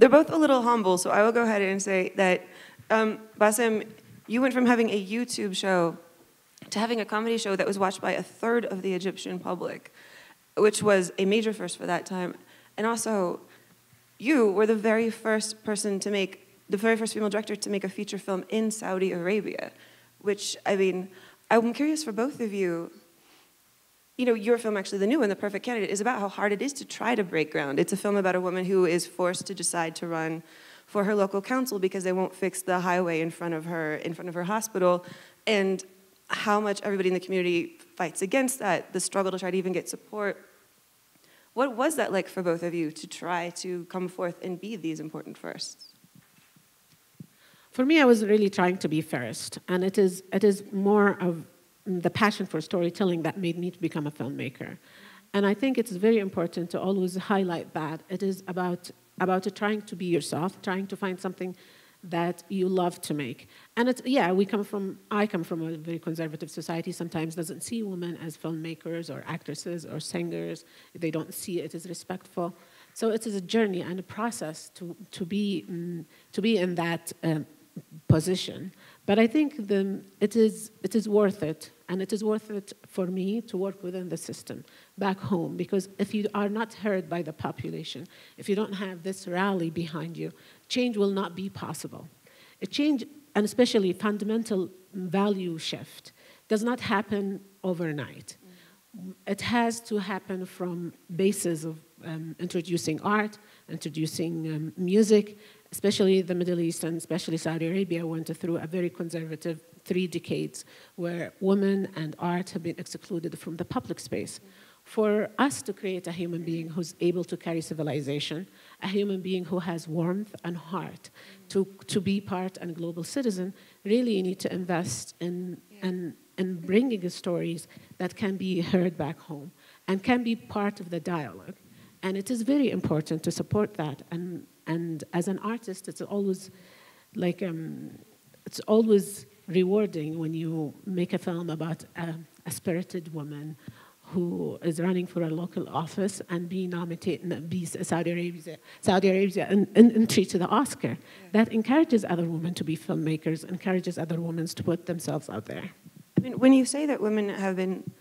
they're both a little humble, so I will go ahead and say that, Bassem, you went from having a YouTube show to having a comedy show that was watched by 1/3 of the Egyptian public, which was a major first for that time. And also, you were the very first female director to make a feature film in Saudi Arabia, which, I mean, I'm curious for both of you. You know, your film, actually, the new one, The Perfect Candidate, is about how hard it is to try to break ground. It's a film about a woman who is forced to decide to run for her local council because they won't fix the highway in front of her hospital, and how much everybody in the community fights against that, the struggle to try to even get support. What was that like for both of you to try to come forth and be these important firsts? For me, I was really trying to be first, and it is more of the passion for storytelling that made me to become a filmmaker. And I think it's very important to always highlight that. It is about trying to be yourself, trying to find something that you love to make. And it's, yeah, I come from a very conservative society, sometimes doesn't see women as filmmakers or actresses or singers. They don't see it as respectful. So it is a journey and a process to be in that position. But I think it is worth it, and it is worth it for me to work within the system back home, because if you are not heard by the population, if you don't have this rally behind you, change will not be possible. A change, and especially fundamental value shift, does not happen overnight. It has to happen from bases of introducing art, introducing music. Especially the Middle East and especially Saudi Arabia went through a very conservative 3 decades where women and art have been excluded from the public space. For us to create a human being who's able to carry civilization, a human being who has warmth and heart to be part and global citizen, really you need to invest in bringing stories that can be heard back home and can be part of the dialogue. And it is very important to support that. And as an artist, it's always it's always rewarding when you make a film about a spirited woman who is running for a local office and be nominated, be Saudi Arabia entry to the Oscar. Yeah. That encourages other women to be filmmakers, encourages other women to put themselves out there. I mean, when you say that women have been,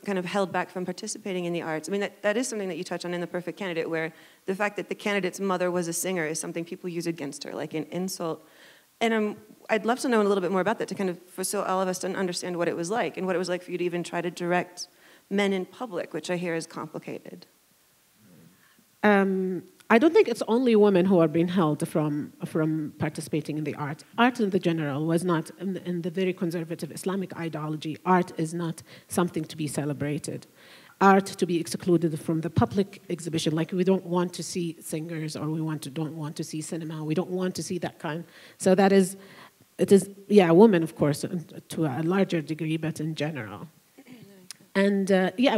kind of held back from participating in the arts, I mean, that is something that you touch on in The Perfect Candidate, where the fact that the candidate's mother was a singer is something people use against her, like an insult. And I'd love to know a little bit more about that, to kind of, so all of us to understand what it was like, and what it was like for you to even try to direct men in public, which I hear is complicated. I don't think it's only women who are being held from participating in the art. Art in the general was not, in the very conservative Islamic ideology, art is not something to be celebrated. Art to be excluded from the public exhibition, like we don't want to see singers, or we don't want to see cinema, we don't want to see that kind. So it is, yeah, women, of course, to a larger degree, but in general. And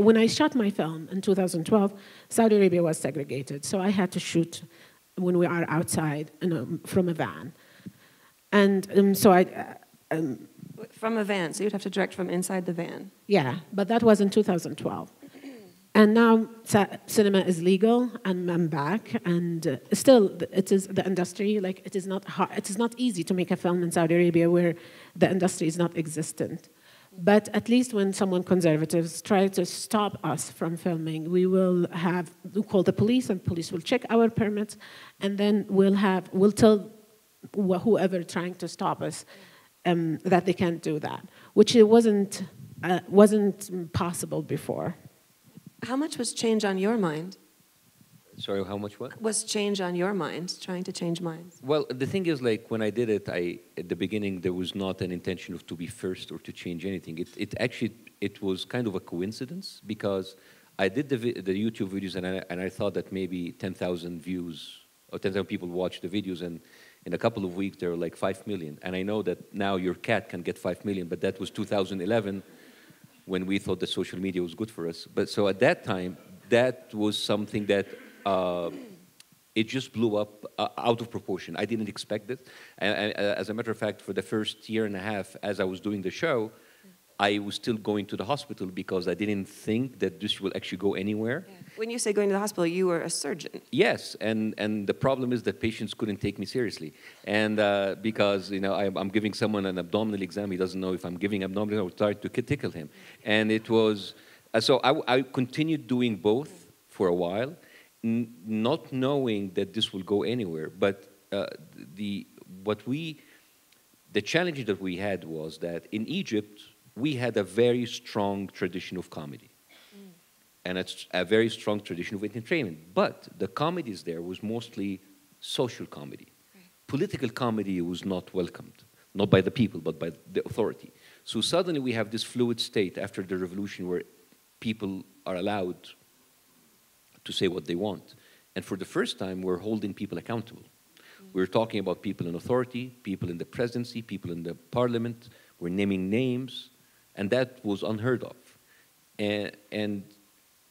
when I shot my film in 2012, Saudi Arabia was segregated. So I had to shoot when we are outside from a van. And from a van, so you'd have to direct from inside the van. Yeah, but that was in 2012. And now cinema is legal, and I'm back. And still, it is the industry, like it is not hard, it is not easy to make a film in Saudi Arabia where the industry is not existent. But at least when someone conservatives try to stop us from filming, we'll call the police, and police will check our permits, and then we'll tell whoever trying to stop us that they can't do that, which it wasn't possible before. How much was change on your mind? Sorry, how much what? Was change on your mind, trying to change minds? Well, the thing is, like, when I did it, at the beginning, there was not an intention of to be first or to change anything. It was kind of a coincidence, because I did the YouTube videos, and I thought that maybe 10,000 views, or 10,000 people watched the videos, and in a couple of weeks, there were like 5 million. And I know that now your cat can get 5 million, but that was 2011, when we thought that social media was good for us. But so at that time, that was something that it just blew up out of proportion. I didn't expect it. And as a matter of fact, for the first year and a half, as I was doing the show, I was still going to the hospital because I didn't think that this will actually go anywhere. Yeah. When you say going to the hospital, you were a surgeon. Yes, and the problem is that patients couldn't take me seriously, and because I'm giving someone an abdominal exam, he doesn't know if I'm giving abdominal or trying to tickle him, and it was so I continued doing both for a while, not knowing that this will go anywhere. But the challenge that we had was that in Egypt we had a very strong tradition of comedy. And it's a very strong tradition of entertainment. But the comedies there was mostly social comedy. Right. Political comedy was not welcomed, not by the people, but by the authority. So suddenly we have this fluid state after the revolution where people are allowed to say what they want. And for the first time, we're holding people accountable. We're talking about people in authority, people in the presidency, people in the parliament. We're naming names, and that was unheard of. And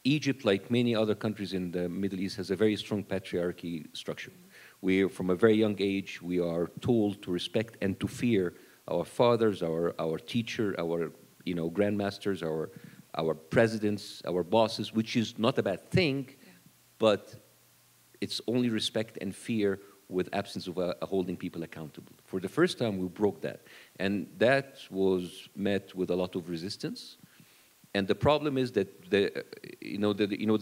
Egypt, like many other countries in the Middle East, has a very strong patriarchy structure. From a very young age, we are told to respect and to fear our fathers, our teacher, our grandmasters, our presidents, our bosses, which is not a bad thing, but it's only respect and fear with absence of holding people accountable. For the first time, we broke that, and that was met with a lot of resistance. And the problem is that the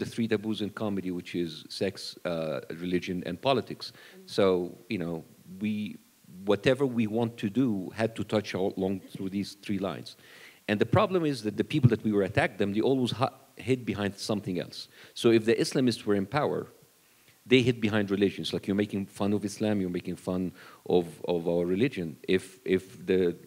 three taboos in comedy, which is sex, religion, and politics. So whatever we want to do had to touch along through these three lines. And the problem is that the people that we were attacking they always hid behind something else. So if the Islamists were in power, they hid behind religions. Like, you're making fun of Islam, you're making fun of our religion. If the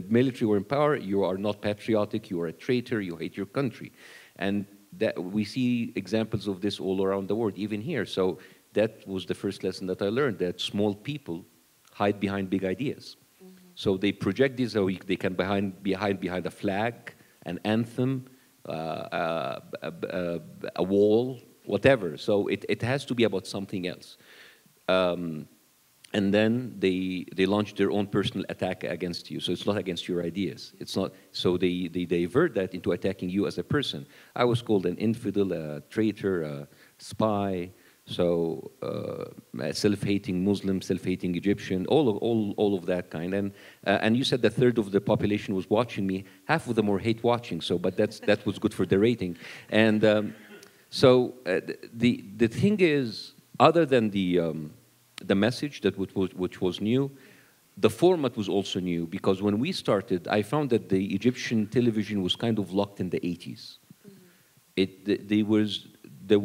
military were in power, you are not patriotic, you are a traitor, you hate your country. And that we see examples of this all around the world, even here. So that was the first lesson that I learned, that small people hide behind big ideas. Mm-hmm. So they project this, so they can hide behind a flag, an anthem, a wall, whatever. So it has to be about something else. And then they launch their own personal attack against you. So it's not against your ideas. It's not. So they divert that into attacking you as a person. I was called an infidel, a traitor, a spy. So a self-hating Muslim, self-hating Egyptian, all of that kind. And you said that a third of the population was watching me. Half of them were hate watching. So, but that was good for the rating. And so the thing is, other than the message which was new, the format was also new, because when we started, I found that the Egyptian television was kind of locked in the 80s. Mm-hmm. There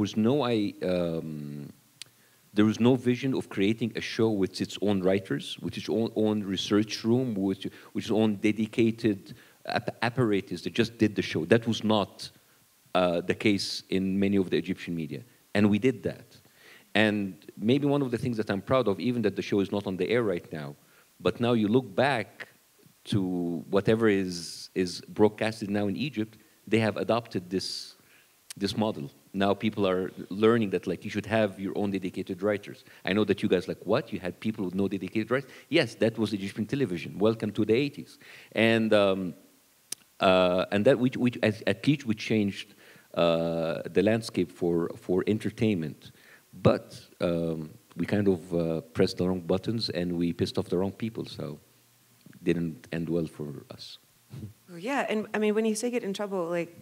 was no vision of creating a show with its own writers, with its own research room, with its own dedicated apparatus that just did the show. That was not the case in many of the Egyptian media, and we did that. And maybe one of the things that I'm proud of, even that the show is not on the air right now, but now you look back to whatever is broadcasted now in Egypt, they have adopted this model. Now people are learning that, like, you should have your own dedicated writers. I know that you guys like, what? You had people with no dedicated writers? Yes, that was Egyptian television. Welcome to the 80s. And that which at least we changed the landscape for entertainment. But we kind of pressed the wrong buttons and we pissed off the wrong people, so it didn't end well for us. Well, yeah, and I mean, when you say get in trouble, like,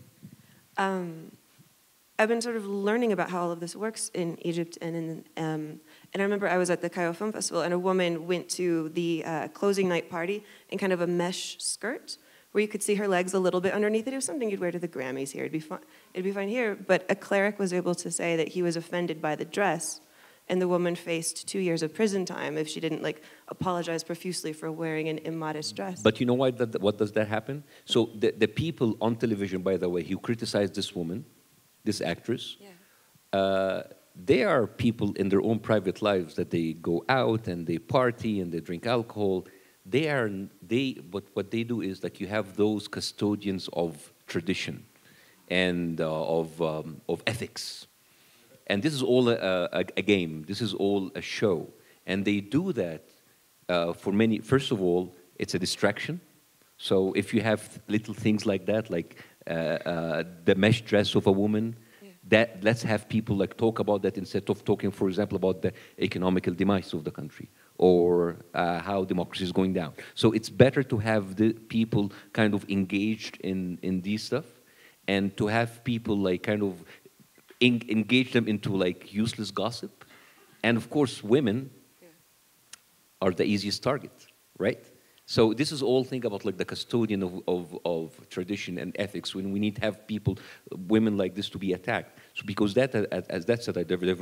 I've been sort of learning about how all of this works in Egypt, and I remember I was at the Cairo Film Festival, and a woman went to the closing night party in kind of a mesh skirt, where you could see her legs a little bit underneath it. It was something you'd wear to the Grammys here. It'd be fine here. But a cleric was able to say that he was offended by the dress, and the woman faced 2 years of prison time if she didn't, like, apologize profusely for wearing an immodest dress. But you know why what does that happen? So the people on television, by the way, who criticize this woman, this actress, yeah. They are people in their own private lives that they go out and they party and they drink alcohol. What they do is, like, you have those custodians of tradition and of ethics, and this is all a game. This is all a show, and they do that for many. First of all, it's a distraction So if you have little things like that, like the mesh dress of a woman, that let's have people like talk about that instead of talking, for example, about the economical demise of the country or how democracy is going down. So it's better to have the people kind of engaged in these stuff, and to have people like kind of engage them into like useless gossip. And of course, women are the easiest target, right? So this is all thing about like the custodian of tradition and ethics, when we need to have people, women like this, to be attacked. So because that, as that said,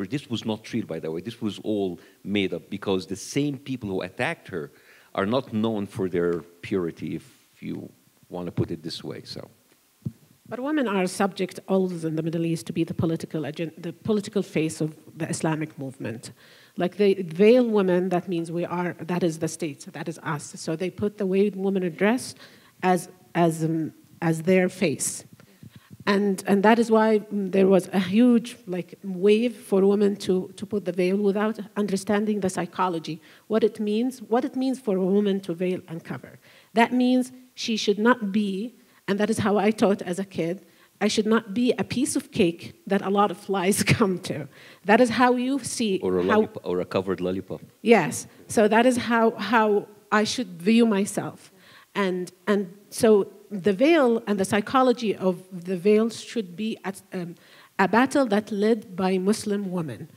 this was not real, by the way. This was all made up because the same people who attacked her are not known for their purity, if you want to put it this way. So. But women are subject always in the Middle East to be the political face of the Islamic movement. Like they veil women, that means that is the state, that is us. So they put the way women are dressed as their face. And that is why there was a huge wave for women to put the veil without understanding the psychology, what it means for a woman to veil and cover. That means she should not be, and that is how I taught as a kid, I should not be a piece of cake that a lot of flies come to. That is how you see. Or a covered lollipop. Yes. So that is how I should view myself. And so the veil and the psychology of the veil should be a battle that led by Muslim women,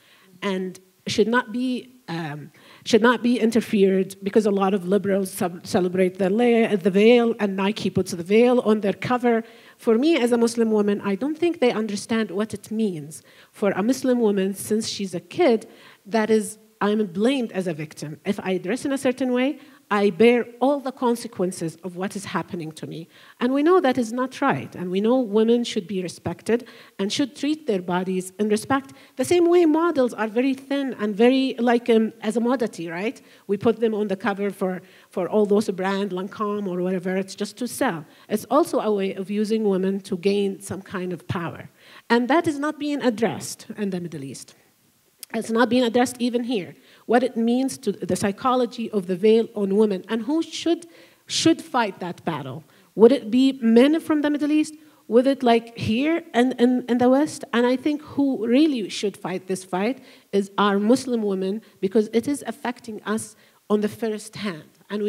and should not be interfered, because a lot of liberals celebrate the veil, and Nike puts the veil on their cover. For me, as a Muslim woman, I don't think they understand what it means. For a Muslim woman, since she's a kid, I'm blamed as a victim. If I dress in a certain way, I bear all the consequences of what is happening to me. And we know that is not right. And we know women should be respected and should treat their bodies in respect. The same way models are very thin and very as a modesty, right? We put them on the cover for all those brands, Lancome or whatever, it's just to sell. It's also a way of using women to gain some kind of power. And that is not being addressed in the Middle East. It's not being addressed even here. What it means to the psychology of the veil on women, and who should fight that battle. Would it be men from the Middle East? Would it here in the West? And I think who really should fight this fight is our Muslim women, because it is affecting us on the first hand. And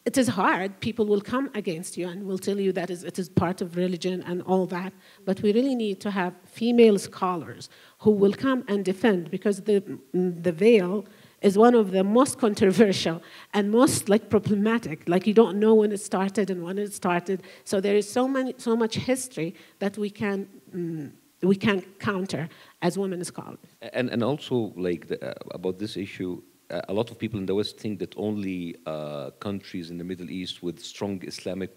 it is hard, people will come against you and will tell you that it is part of religion and all that, but we really need to have female scholars who will come and defend, because the veil is one of the most controversial and most problematic. You don't know when it started and when it started. So there is so much history that we can counter as women scholars. And also about this issue, a lot of people in the West think that only countries in the Middle East with strong Islamic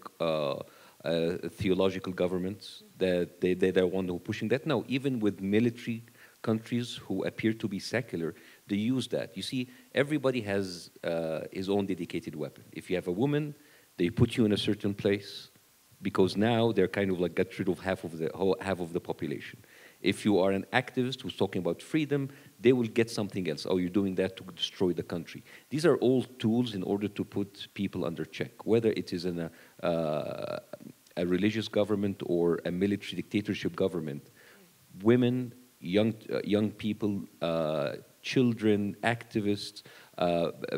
theological governments, that they're the one who are pushing that. No, even with military countries who appear to be secular, they use that. You see, everybody has his own dedicated weapon. If you have a woman, they put you in a certain place, because now they're kind of get rid of half of the population. If you are an activist who's talking about freedom, they will get something else. Oh, you're doing that to destroy the country. These are all tools in order to put people under check, whether it is in a religious government or a military dictatorship government. Women, young people, children, activists,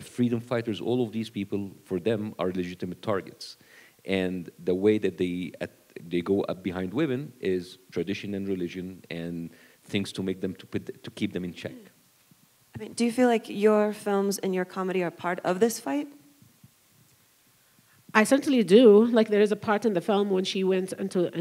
freedom fighters, all of these people, for them, are legitimate targets. And the way that they go up behind women is tradition and religion and things to make them to keep them in check. I mean, do you feel like your films and your comedy are part of this fight? I certainly do. There is a part in the film when she went into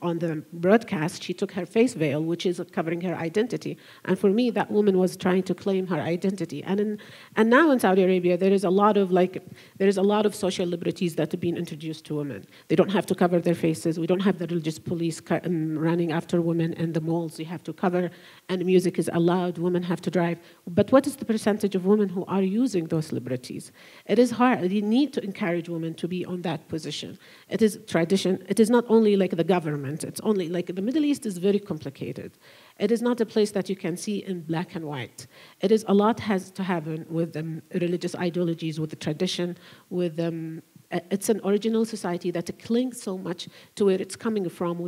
on the broadcast, she took her face veil, which is covering her identity. And for me, that woman was trying to claim her identity. And now in Saudi Arabia, there is a lot of social liberties that have been introduced to women. They don't have to cover their faces. We don't have the religious police running after women in the malls. You have to cover, and music is allowed. Women have to drive. But what is the percentage of women who are using those liberties? It is hard. You need to encourage women to be on that position. It is tradition. It is not only the government. It's only the Middle East is very complicated. It is not a place that you can see in black and white. It is a lot has to happen with religious ideologies, with the tradition, with it's an original society that clings so much to where it's coming from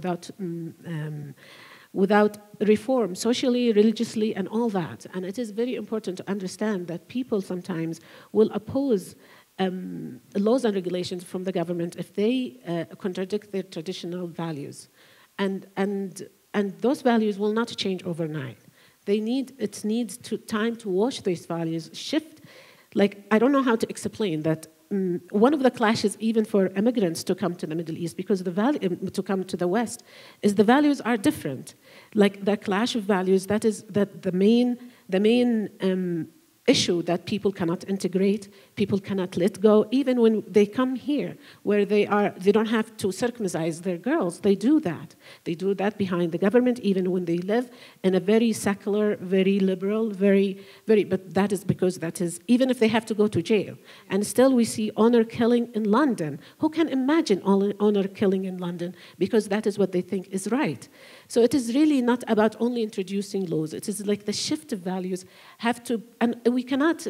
without reform, socially, religiously, and all that. And it is very important to understand that people sometimes will oppose laws and regulations from the government if they contradict their traditional values. And those values will not change overnight. It needs time to wash these values, shift. Like, I don't know how to explain that. One of the clashes, even for immigrants to come to the Middle East, because to come to the West, is the values are different. Like the clash of values, that the main issue that people cannot integrate, people cannot let go, even when they come here, where they don't have to circumcise their girls. They do that. They do that behind the government, even when they live in a very secular, very liberal, but that is because even if they have to go to jail. And still we see honor killing in London. Who can imagine honor killing in London? Because that is what they think is right. So it is really not about only introducing laws. It is like the shift of values and we cannot,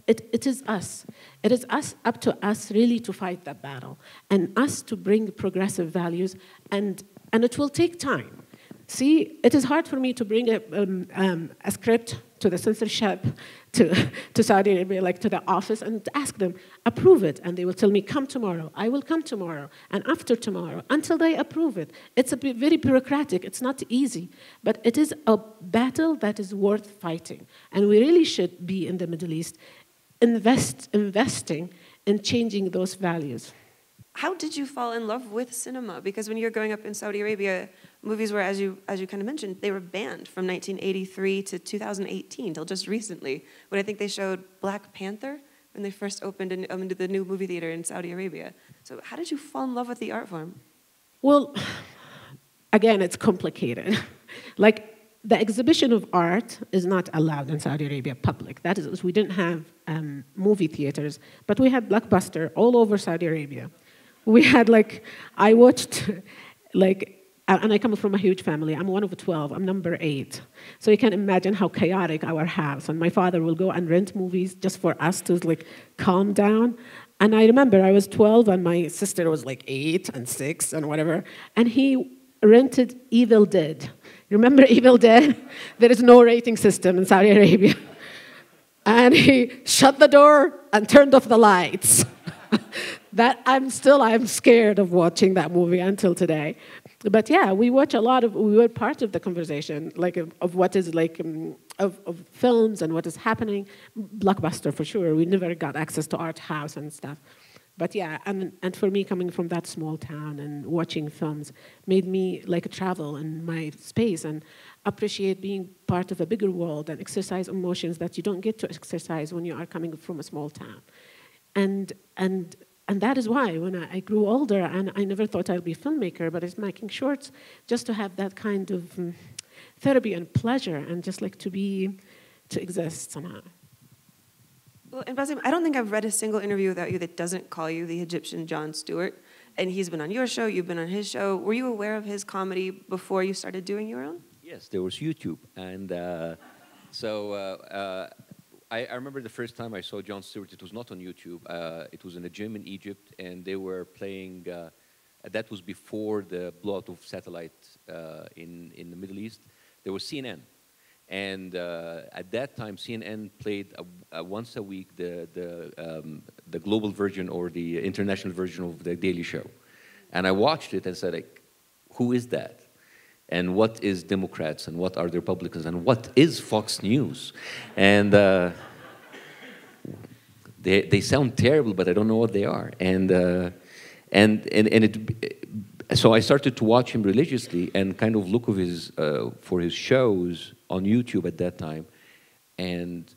it is us. It is up to us really to fight that battle and us to bring progressive values, and it will take time. See, it is hard for me to bring a script to the censorship, to Saudi Arabia, like to the office, and to ask them, approve it. And they will tell me, come tomorrow. I will come tomorrow, and after tomorrow, until they approve it. It's very bureaucratic. It's not easy. But it is a battle that is worth fighting. And we really should be in the Middle East investing in changing those values. How did you fall in love with cinema? Because when you're growing up in Saudi Arabia, movies were, as you kind of mentioned, they were banned from 1983 to 2018, till just recently, when I think they showed Black Panther when they first opened into the new movie theater in Saudi Arabia. So how did you fall in love with the art form? Well, again, it's complicated. Like, the exhibition of art is not allowed in Saudi Arabia, public. That is, we didn't have movie theaters, but we had Blockbuster all over Saudi Arabia. We had, I watched, and I come from a huge family. I'm one of 12. I'm number 8. So you can imagine how chaotic our house. And my father will go and rent movies just for us to, calm down. And I remember I was 12, and my sister was, 8 and 6 and whatever. And he rented Evil Dead. Remember Evil Dead? There is no rating system in Saudi Arabia. And he shut the door and turned off the lights. I'm scared of watching that movie until today. But yeah, we were part of the conversation, of what is of films and what is happening. Blockbuster for sure. We never got access to art house and stuff. But yeah, and for me, coming from that small town and watching films made me travel in my space and appreciate being part of a bigger world and exercise emotions that you don't get to exercise when you are coming from a small town. And that is why when I grew older, and I never thought I'd be a filmmaker, but it's making shorts just to have that kind of therapy and pleasure and just to exist somehow. Well, and Bassem, I don't think I've read a single interview without you that doesn't call you the Egyptian Jon Stewart. And he's been on your show, you've been on his show. Were you aware of his comedy before you started doing your own? Yes, there was YouTube. And I remember the first time I saw Jon Stewart, it was not on YouTube. It was in a gym in Egypt, and they were playing, that was before the blowout of satellite in the Middle East. There was CNN. And at that time, CNN played once a week the global version or the international version of the Daily Show. And I watched it and said, who is that? And what is Democrats, and what are the Republicans, and what is Fox News? And they sound terrible, but I don't know what they are. So I started to watch him religiously and kind of look for his shows on YouTube at that time. And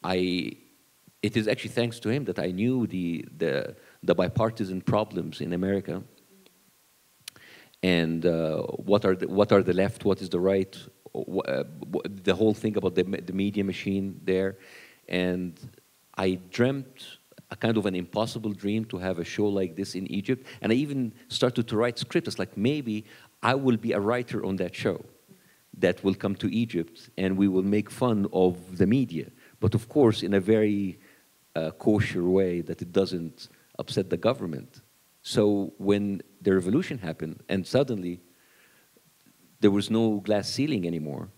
it is actually thanks to him that I knew the bipartisan problems in America. And what are the left, what is the right, the whole thing about the media machine there. And I dreamt a kind of an impossible dream to have a show like this in Egypt. And I even started to write scripts, maybe I will be a writer on that show that will come to Egypt, and we will make fun of the media. But of course, in a very kosher way, that it doesn't upset the government. So when the revolution happened, and suddenly there was no glass ceiling anymore,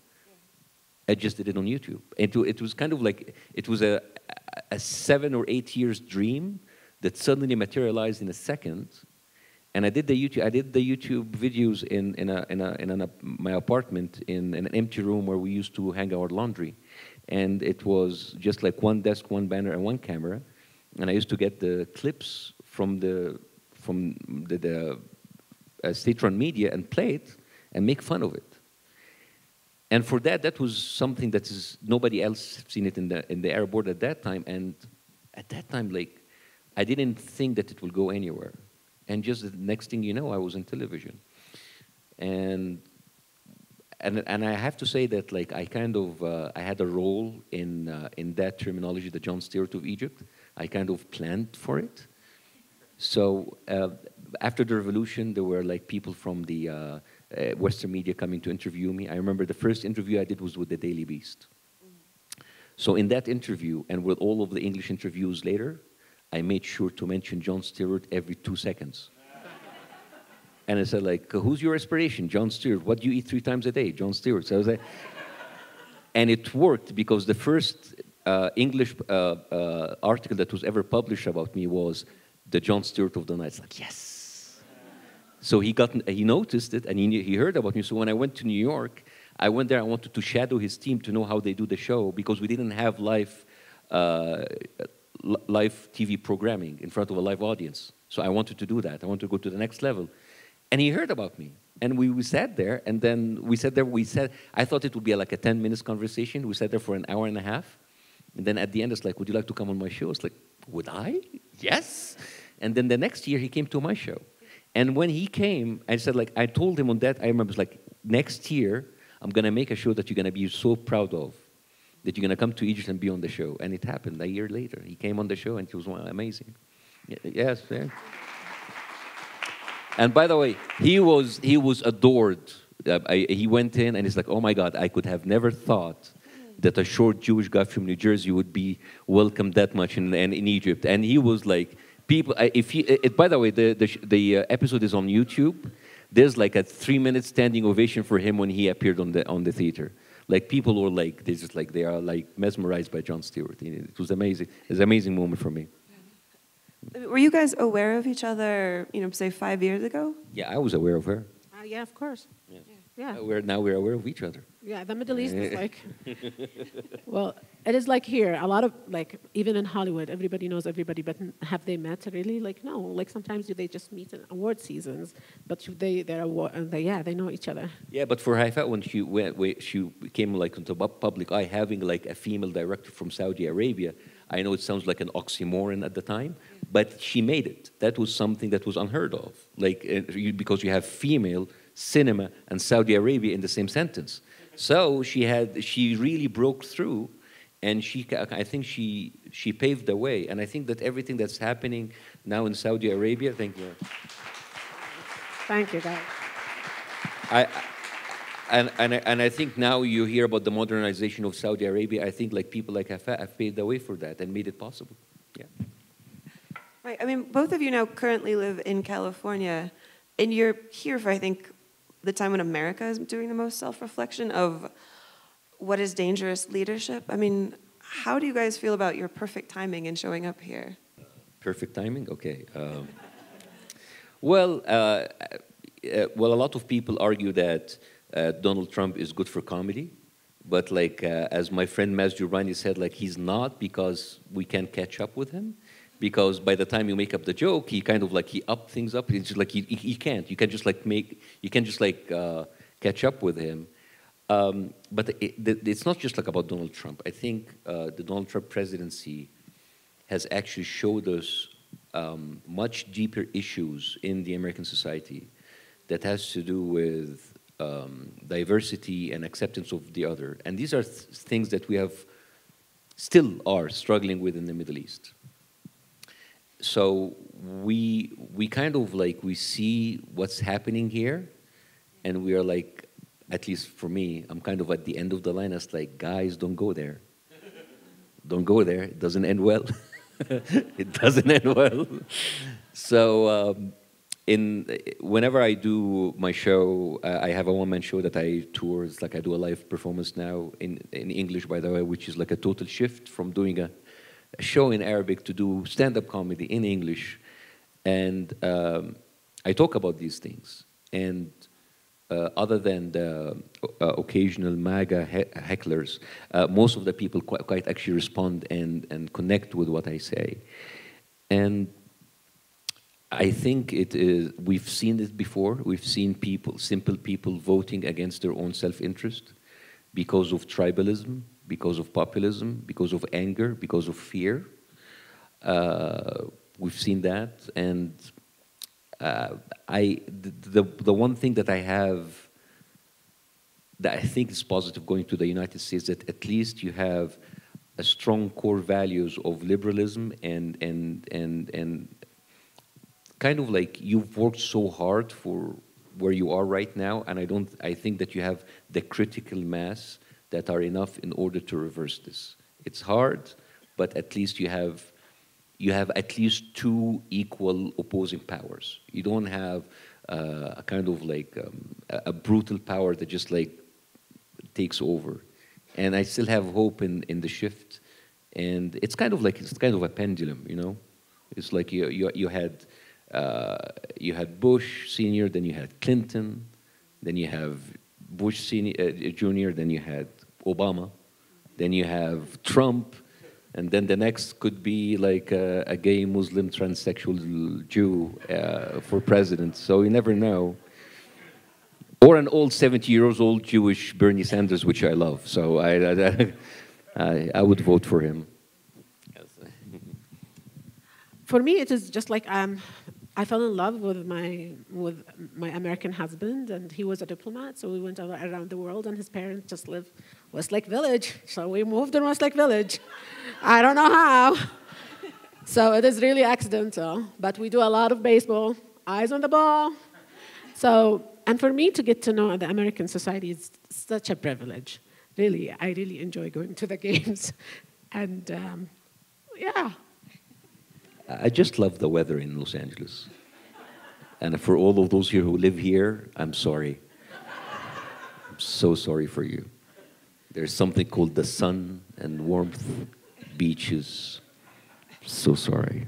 I just did it on YouTube. It was kind of like, it was a 7 or 8 years dream that suddenly materialized in a second. And I did the YouTube videos in my apartment in an empty room where we used to hang our laundry. And it was just like one desk, one banner, and one camera. And I used to get the clips from the state-run media and play it and make fun of it. And for that, that was something that is nobody else seen it in the Arab world at that time. And at that time, like, I didn't think that it will go anywhere. And just the next thing you know, I was in television. And I have to say that, like, I kind of I had a role in that terminology, the Jon Stewart of Egypt. I kind of planned for it. So after the revolution, there were like people from the Western media coming to interview me. I remember the first interview I did was with the Daily Beast. So in that interview, and with all of the English interviews later, I made sure to mention Jon Stewart every 2 seconds. And I said, like, who's your inspiration? Jon Stewart. What do you eat 3 times a day? Jon Stewart. So I was like, and it worked because the first English article that was ever published about me was the Jon Stewart of the night. It's like, yes. So he noticed it, and he heard about me. So when I went to New York, I went there. I wanted to shadow his team to know how they do the show, because we didn't have live TV programming in front of a live audience. So I wanted to do that. I wanted to go to the next level. And he heard about me. And we sat there, and then I thought it would be like a 10 minutes conversation. We sat there for an hour and a half. And then at the end, it's like, would you like to come on my show? It's like, would I? Yes. And then the next year, he came to my show. And when he came, I said, like, I told him on that, I remember, it's like, next year, I'm going to make a show that you're going to be so proud of, that you're going to come to Egypt and be on the show. And it happened a year later. He came on the show, and it was amazing. Yes. Yeah. And by the way, he was adored. He went in, and he's like, oh, my God, I could have never thought that a short Jewish guy from New Jersey would be welcomed that much in Egypt. And he was like, people, by the way, the episode is on YouTube. There's like a 3-minute standing ovation for him when he appeared on the theater. Like, people were like, they are like mesmerized by Jon Stewart. It was amazing. It was an amazing moment for me. Were you guys aware of each other, say 5 years ago? Yeah, I was aware of her. Yeah, of course. Yeah. Now we're aware of each other. Yeah, the Middle East is like, well, it is like here. A lot of, like, even in Hollywood, everybody knows everybody, but have they met really? Like, no. Like, sometimes they just meet in award seasons, but they know each other. Yeah, but for Haifaa, when she came like into public eye, having like a female director from Saudi Arabia, I know it sounds like an oxymoron at the time, but she made it. That was something that was unheard of, like because you have female cinema and Saudi Arabia in the same sentence. So she really broke through, and I think she paved the way. And I think that everything that's happening now in Saudi Arabia, thank you. Thank you, guys. And I think now you hear about the modernization of Saudi Arabia. I think like people like Haifaa have paved the way for that and made it possible. Yeah. Right. I mean, both of you now currently live in California, and you're here for, I think, the time when America is doing the most self-reflection of what is dangerous leadership. I mean, how do you guys feel about your perfect timing in showing up here? Perfect timing? Okay. Well, a lot of people argue that Donald Trump is good for comedy, but like as my friend Maz Jobrani said, like, he's not, because we can't catch up with him. Because by the time you make up the joke, he kind of like, he up things up. It's just like you can't. You can just like catch up with him. But it's not just like about Donald Trump. I think the Donald Trump presidency has actually showed us much deeper issues in the American society that has to do with diversity and acceptance of the other. And these are things that we still are struggling with in the Middle East. So we kind of like, we see what's happening here, and we are like, at least for me, I'm kind of at the end of the line. It's like, guys, don't go there. Don't go there. It doesn't end well. It doesn't end well. So whenever I do my show, I have a one-man show that I tour. It's like I do a live performance now in English, by the way, which is like a total shift from doing a show in Arabic to do stand-up comedy in English. And I talk about these things. And other than the occasional MAGA hecklers, most of the people quite actually respond and connect with what I say. And I think we've seen it before. We've seen people, simple people, voting against their own self-interest because of tribalism, because of populism, because of anger, because of fear. We've seen that, and the one thing that I have that I think is positive going to the United States, that at least you have a strong core values of liberalism and kind of like you've worked so hard for where you are right now, and I think that you have the critical mass that are enough in order to reverse this. It's hard, but at least you have at least two equal opposing powers. You don't have a kind of like a brutal power that just like takes over. And I still have hope in the shift. And it's kind of a pendulum, you know. It's like you had Bush Senior, then you had Clinton, then you have Bush Senior, Junior, then you had Obama, then you have Trump. And then the next could be like a gay Muslim transsexual Jew for president. So you never know. Or an old 70-year-old Jewish Bernie Sanders, which I love. So I would vote for him. For me, it is just like I fell in love with my American husband, and he was a diplomat, so we went around the world, and his parents just lived Westlake Village, so we moved in Westlake Village. I don't know how. So it is really accidental, but we do a lot of baseball, eyes on the ball. So, and for me to get to know the American society is such a privilege. Really, I really enjoy going to the games, and yeah. I just love the weather in Los Angeles. And for all of those here who live here, I'm sorry. I'm so sorry for you. There's something called the sun and warmth, beaches. So sorry.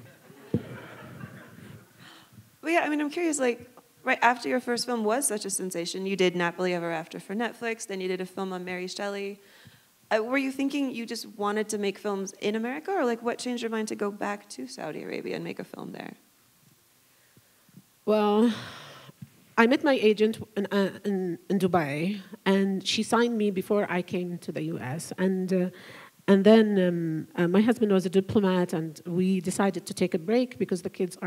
Well, yeah, I mean, I'm curious, like, right after your first film was such a sensation, you did Napoli Ever After for Netflix, then you did a film on Mary Shelley. Were you thinking you just wanted to make films in America, or like what changed your mind to go back to Saudi Arabia and make a film there? Well, I met my agent in Dubai, and she signed me before I came to the U.S. And then my husband was a diplomat, and we decided to take a break because the kids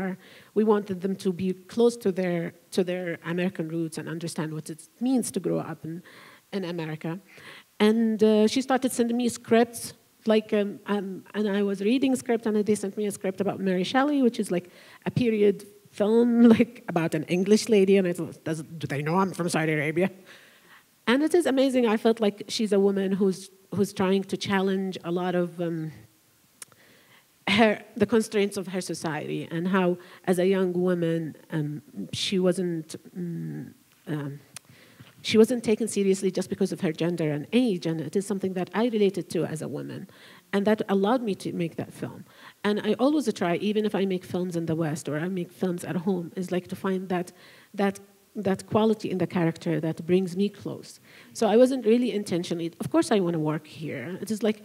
we wanted them to be close to their American roots and understand what it means to grow up in America. And she started sending me scripts, and I was reading script, and they sent me a script about Mary Shelley, which is like a period film, like about an English lady, and I thought, do they know I'm from Saudi Arabia? And it is amazing. I felt like she's a woman who's trying to challenge a lot of the constraints of her society, and how, as a young woman, she wasn't taken seriously just because of her gender and age, and it is something that I related to as a woman, and that allowed me to make that film. And I always try, even if I make films in the West or I make films at home, is like to find that quality in the character that brings me close. So I wasn't really intentionally, of course I want to work here. It is like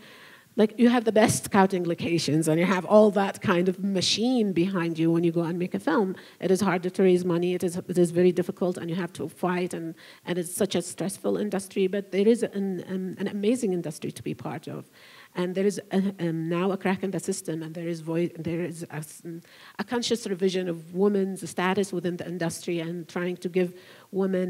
you have the best scouting locations, and you have all that kind of machine behind you when you go and make a film. It is harder to raise money. It is very difficult, and you have to fight, and it's such a stressful industry. But there is an amazing industry to be part of, and there is now a crack in the system, and there is a conscious revision of women's status within the industry, and trying to give women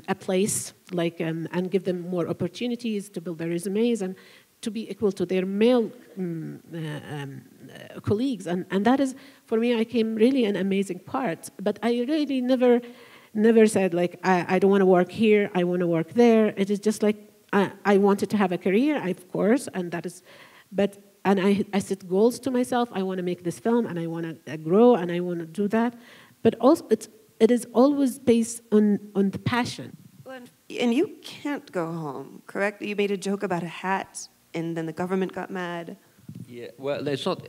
a place, and give them more opportunities to build their resumes and to be equal to their male colleagues. And that is, for me, I came really an amazing part. But I really never said, like, I don't want to work here, I want to work there. It is just like, I wanted to have a career, of course, and that is, but and I set goals to myself. I want to make this film, and I want to grow, and I want to do that. But also, it is always based on the passion. Well, and you can't go home, correct? You made a joke about a hat, and then the government got mad. Yeah, well, it's not.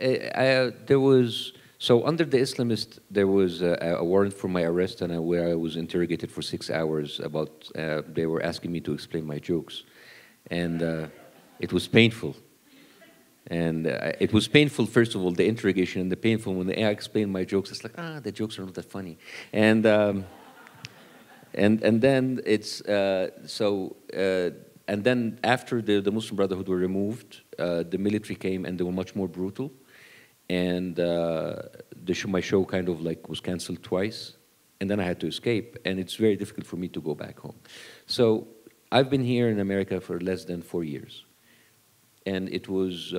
There was so under the Islamist, there was a warrant for my arrest, and where I was interrogated for 6 hours about. They were asking me to explain my jokes, and it was painful. And it was painful, first of all, the interrogation, and the painful when I explained my jokes. It's like, the jokes are not that funny, and then it's and then after the Muslim Brotherhood were removed, the military came and they were much more brutal, and my show kind of like was canceled twice, and then I had to escape, and it's very difficult for me to go back home. So I've been here in America for less than 4 years. And it was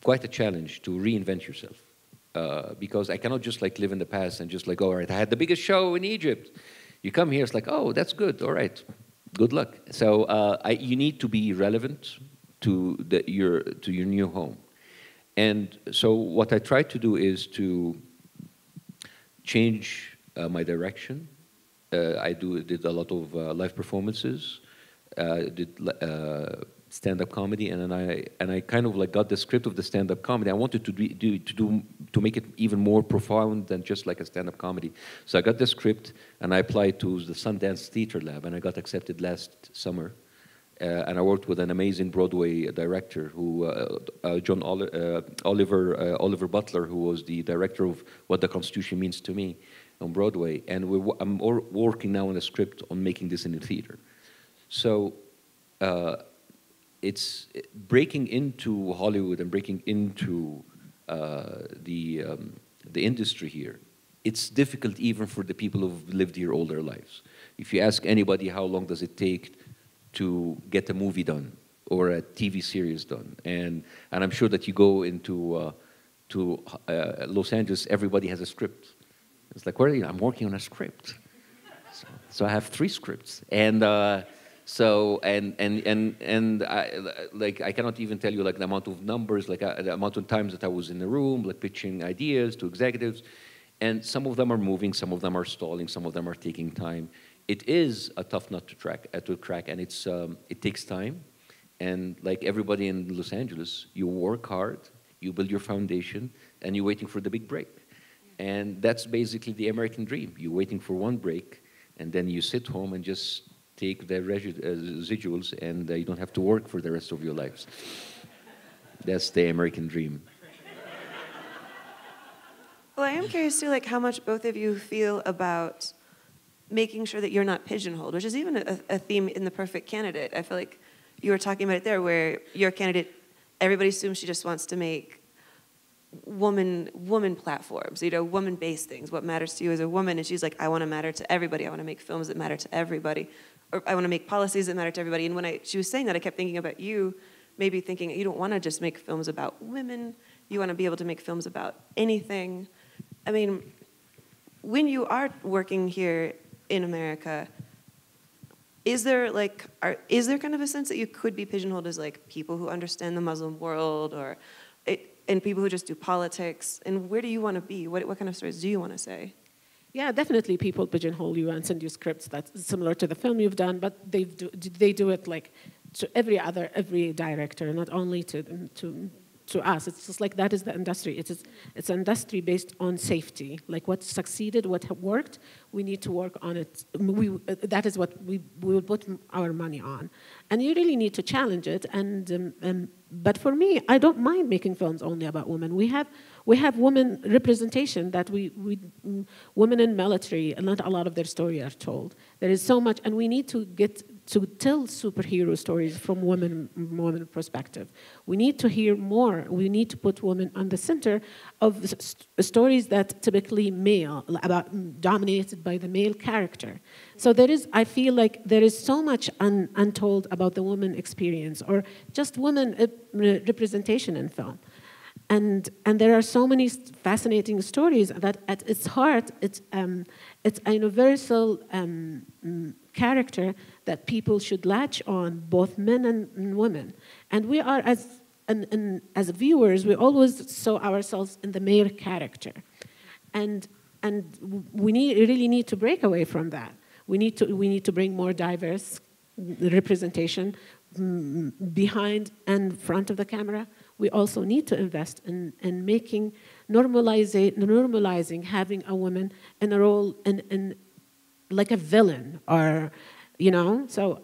quite a challenge to reinvent yourself because I cannot just like live in the past and just like, all right, I had the biggest show in Egypt. You come here, it's like, oh, that's good. All right, good luck. So you need to be relevant to your new home. And so what I tried to do is to change my direction. I did a lot of live performances. Did stand-up comedy, and I kind of like got the script of the stand-up comedy. I wanted to make it even more profound than just like a stand-up comedy. So I got the script and I applied to the Sundance Theater Lab, and I got accepted last summer. And I worked with an amazing Broadway director, who Oliver Butler, who was the director of What the Constitution Means to Me on Broadway. And I'm working now on a script on making this in the theater. So. It's breaking into Hollywood and breaking into the industry here. It's difficult even for the people who've lived here all their lives. If you ask anybody how long does it take to get a movie done or a TV series done, and I'm sure that you go into to Los Angeles, everybody has a script. It's like, where are you? I'm working on a script. So I have 3 scripts, and. So I cannot even tell you like the amount of numbers, like the amount of times that I was in the room, like pitching ideas to executives, and some of them are moving, some of them are stalling, some of them are taking time. It is a tough nut to crack, and it takes time. And like everybody in Los Angeles, you work hard, you build your foundation, and you're waiting for the big break. And that's basically the American dream. You're waiting for one break, and then you sit home and just take the residuals, and you don't have to work for the rest of your lives. That's the American dream. Well, I am curious too, like how much both of you feel about making sure that you're not pigeonholed, which is even a theme in The Perfect Candidate. I feel like you were talking about it there, where your candidate, everybody assumes she just wants to make woman platforms, woman-based things. What matters to you as a woman? And she's like, I want to matter to everybody. I want to make films that matter to everybody. Or I want to make policies that matter to everybody. And when she was saying that, I kept thinking about you, maybe thinking you don't want to just make films about women. You want to be able to make films about anything. I mean, when you are working here in America, is there kind of a sense that you could be pigeonholed as like people who understand the Muslim world, and people who just do politics? And where do you want to be? What kind of stories do you want to say? Yeah, definitely people pigeonhole you and send you scripts that's similar to the film you've done, but they do it like to every director, not only to us. It's just like that is the industry. It's an industry based on safety. Like what succeeded, what worked, we need to work on it. That is what we will put our money on. And you really need to challenge it. But for me, I don't mind making films only about women. We have women representation that women in military, and not a lot of their story are told. There is so much, and we need to get to tell superhero stories from women perspective. We need to hear more. We need to put women on the center of stories that typically dominated by the male character. So I feel like there is so much untold about the woman experience, or just women representation in film. And there are so many fascinating stories that at its heart, it's a universal character that people should latch on, both men and women. And we are, and as viewers, we always saw ourselves in the male character. And we really need to break away from that. We need to bring more diverse representation behind and front of the camera. We also need to invest in making normalizing having a woman in a role in like a villain, or So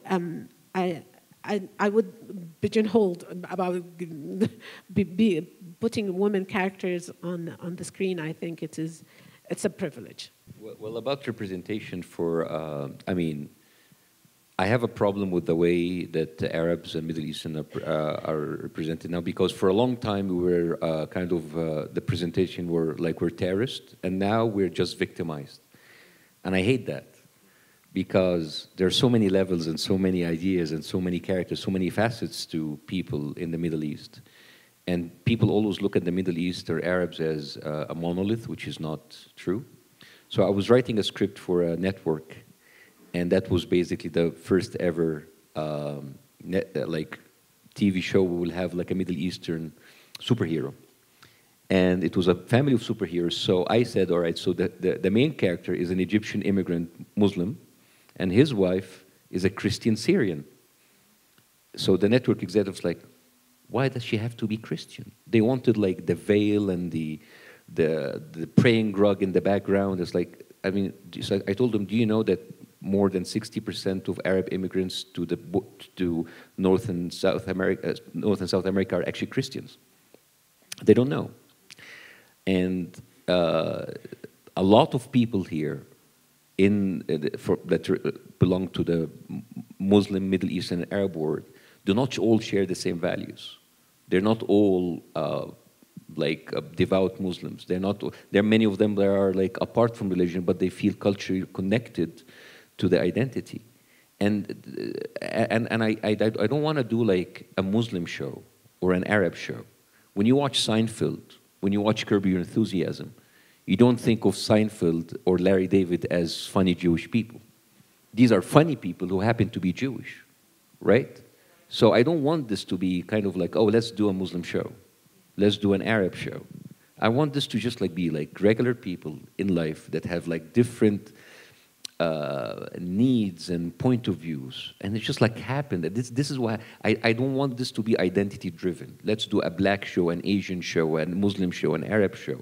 I would pigeonhole about putting women characters on the screen. I think it's a privilege. Well, about representation I have a problem with the way that the Arabs and Middle Eastern are represented now, because for a long time we were the presentation were like we're terrorists, and now we're just victimized. And I hate that, because there are so many levels and so many ideas and so many characters, so many facets to people in the Middle East. And people always look at the Middle East or Arabs as a monolith, which is not true. So I was writing a script for a network, and that was basically the first ever TV show we will have like a Middle Eastern superhero. And it was a family of superheroes. So I said, all right, so the main character is an Egyptian immigrant Muslim, and his wife is a Christian Syrian. So the network executives like, why does she have to be Christian? They wanted like the veil and the praying rug in the background. It's like, I told them, do you know that more than 60% of Arab immigrants to North and South America are actually Christians? They don't know. And a lot of people here that belong to the Muslim, Middle Eastern, and Arab world do not all share the same values. They're not all devout Muslims. There are many of them that are like apart from religion, but they feel culturally connected to the identity. And I don't want to do like a Muslim show or an Arab show. When you watch Seinfeld, when you watch Curb Your Enthusiasm, you don't think of Seinfeld or Larry David as funny Jewish people. These are funny people who happen to be Jewish, right? So I don't want this to be kind of like, oh, let's do a Muslim show. Let's do an Arab show. I want this to just like be like regular people in life that have like different needs and point of views, and it's just like happened. This is why I don't want this to be identity driven. Let's do a black show, an Asian show, a Muslim show, an Arab show.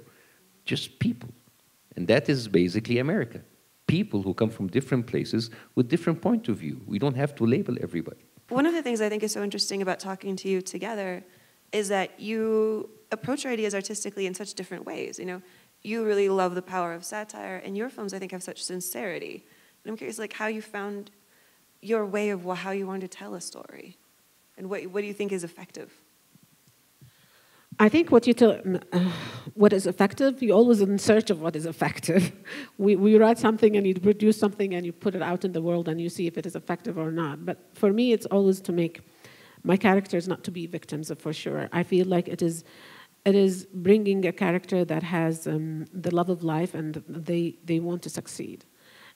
Just people. And that is basically America. People who come from different places with different point of view. We don't have to label everybody. One of the things I think is so interesting about talking to you together is that you approach your ideas artistically in such different ways. You really love the power of satire, and your films, I think, have such sincerity. And I'm curious, like, how you found your way of how you want to tell a story, and what do you think is effective? I think what is effective, you're always in search of what is effective. We write something and you produce something and you put it out in the world and you see if it is effective or not. But for me, it's always to make my characters not to be victims, for sure. I feel like it is bringing a character that has the love of life and they want to succeed.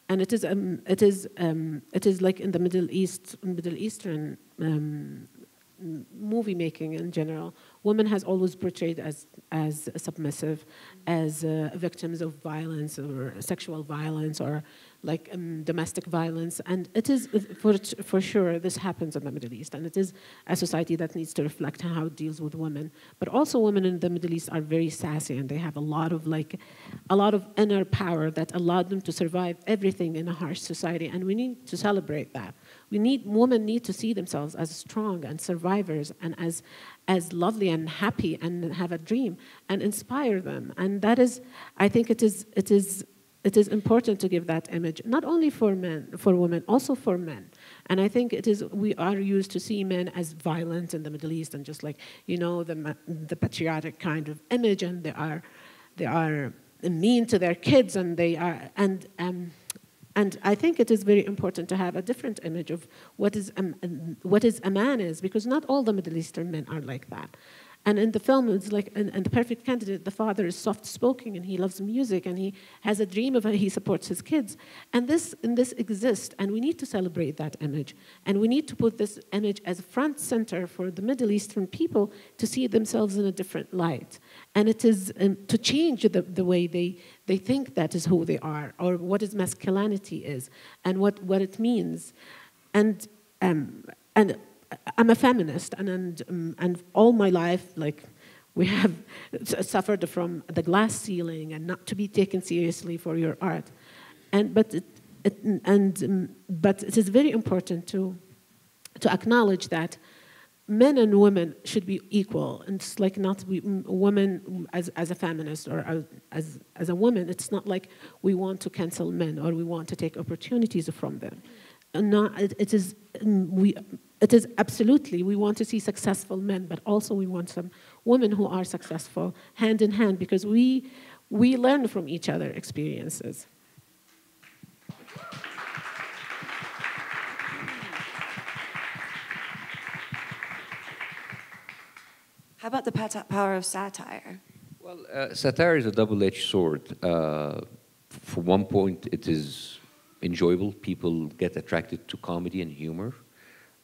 And it is like in the Middle Eastern movie making in general, women has always portrayed as submissive, as victims of violence or sexual violence or like domestic violence. And it is, for sure, this happens in the Middle East. And it is a society that needs to reflect how it deals with women. But also women in the Middle East are very sassy, and they have a lot of inner power that allowed them to survive everything in a harsh society. And we need to celebrate that. Women need to see themselves as strong and survivors and as lovely and happy and have a dream and inspire them. And that is, I think it is important to give that image, not only for women, also for men. And I think we are used to see men as violent in the Middle East and just like, the patriotic kind of image, and they are mean to their kids, and they are, and I think it is very important to have a different image of what a man is, because not all the Middle Eastern men are like that. And in the film, it's like, and The Perfect Candidate, the father is soft-spoken and he loves music and he has a dream of he supports his kids. And this exists, and we need to celebrate that image. And we need to put this image as front center for the Middle Eastern people to see themselves in a different light. And it is to change the way they think that is who they are, or what is masculinity is, and what it means. And I'm a feminist, and all my life, like, we have suffered from the glass ceiling and not to be taken seriously for your art, but it is very important to acknowledge that men and women should be equal, and it's like not women as a feminist or as a woman. It's not like we want to cancel men or we want to take opportunities from them. It is absolutely, we want to see successful men, but also we want some women who are successful hand in hand, because we learn from each other experiences. How about the power of satire? Well, satire is a double-edged sword. For one point, it is enjoyable. People get attracted to comedy and humor.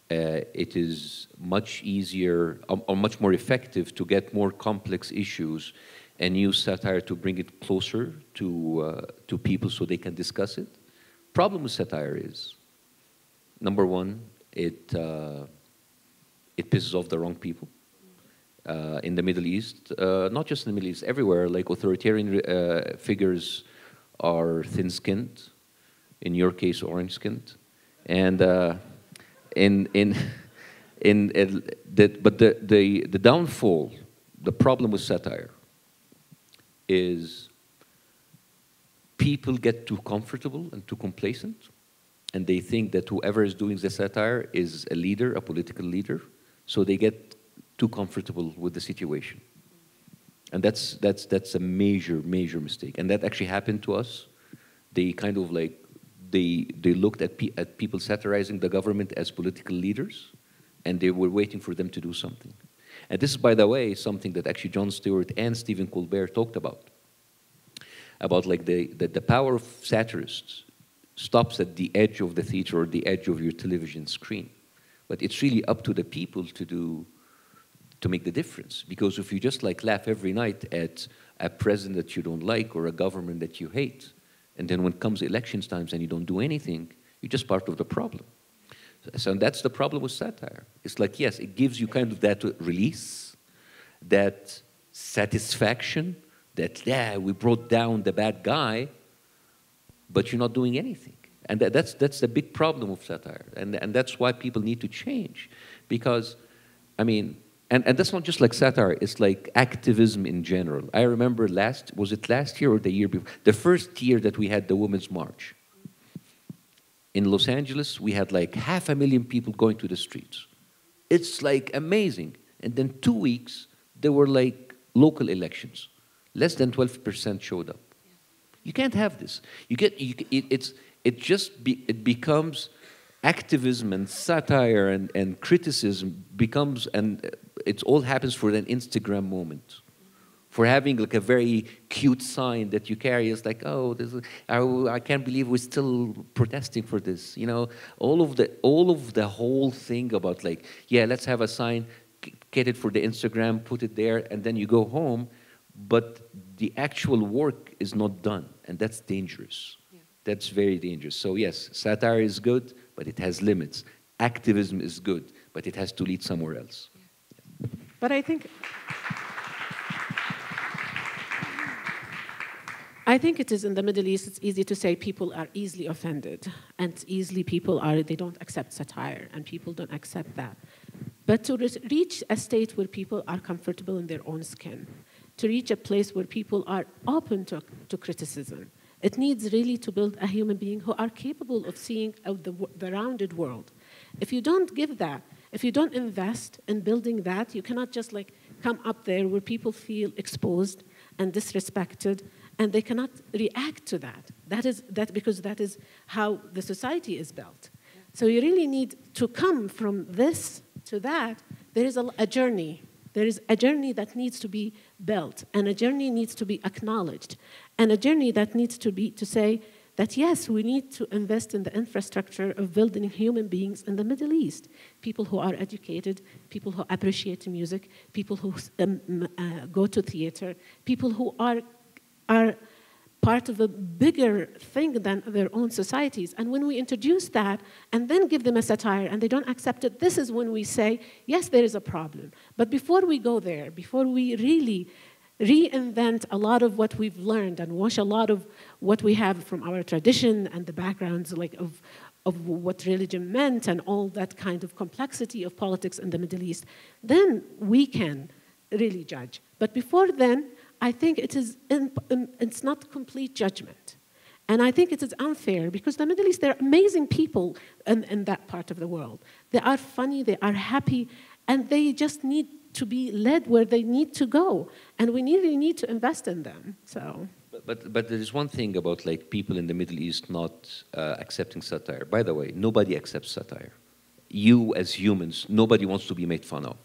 It is much easier or much more effective to get more complex issues and use satire to bring it closer to people so they can discuss it. Problem with satire is, number one, it pisses off the wrong people. In the Middle East, not just in the Middle East, everywhere, like authoritarian figures are thin-skinned, in your case, orange-skinned, and but the downfall, the problem with satire, is people get too comfortable and too complacent, and they think that whoever is doing the satire is a leader, a political leader, so they get too comfortable with the situation. And that's a major mistake. And that actually happened to us. They kind of like, they looked at people satirizing the government as political leaders, and they were waiting for them to do something. And this is, by the way, something that actually Jon Stewart and Stephen Colbert talked about like the power of satirists stops at the edge of the theater or the edge of your television screen. But it's really up to the people to make the difference. Because if you just like laugh every night at a president that you don't like or a government that you hate, and then when comes elections times and you don't do anything, you're just part of the problem. So that's the problem with satire. It's like, yes, it gives you kind of that release, that satisfaction, that, yeah, we brought down the bad guy, but you're not doing anything. And that's the big problem of satire. And that's why people need to change. Because, I mean, and that's not just like satire, it's like activism in general. I remember was it last year or the year before? The first year that we had the Women's March. In Los Angeles, we had like 500,000 people going to the streets. It's like amazing. And then 2 weeks, there were like local elections. Less than 12% showed up. You can't have this. It becomes activism and satire and criticism becomes, and it all happens for an Instagram moment. For having like a very cute sign that you carry is like, oh, I can't believe we're still protesting for this. You know, all of the whole thing about like, yeah, let's have a sign, get it for the Instagram, put it there, and then you go home. But the actual work is not done, and that's dangerous. Yeah. That's very dangerous. So yes, satire is good, but it has limits. Activism is good, but it has to lead somewhere else. Yeah. But I think it is in the Middle East, it's easy to say people are easily offended, and they don't accept satire, and people don't accept that. But to reach a state where people are comfortable in their own skin, to reach a place where people are open to criticism, it needs really to build a human being who are capable of seeing the rounded world. If you don't give that, if you don't invest in building that, you cannot just like come up there where people feel exposed and disrespected, and they cannot react to that. Because that is how the society is built. So you really need to come from this to that. There is a journey. There is a journey that needs to be built, and a journey needs to be acknowledged, and a journey that needs to be to say that yes, we need to invest in the infrastructure of building human beings in the Middle East. People who are educated, people who appreciate music, people who go to theater, people who are part of a bigger thing than their own societies. And when we introduce that and then give them a satire and they don't accept it, this is when we say, yes, there is a problem. But before we go there, before we really reinvent a lot of what we've learned and wash a lot of what we have from our tradition and the backgrounds like of what religion meant and all that kind of complexity of politics in the Middle East, then we can really judge. But before then, I think it's not complete judgment. And I think it is unfair because the Middle East, there are amazing people in that part of the world. They are funny, they are happy, and they just need to be led where they need to go. And we really need to invest in them, so. But there is one thing about like people in the Middle East not accepting satire. By the way, nobody accepts satire. You as humans, nobody wants to be made fun of.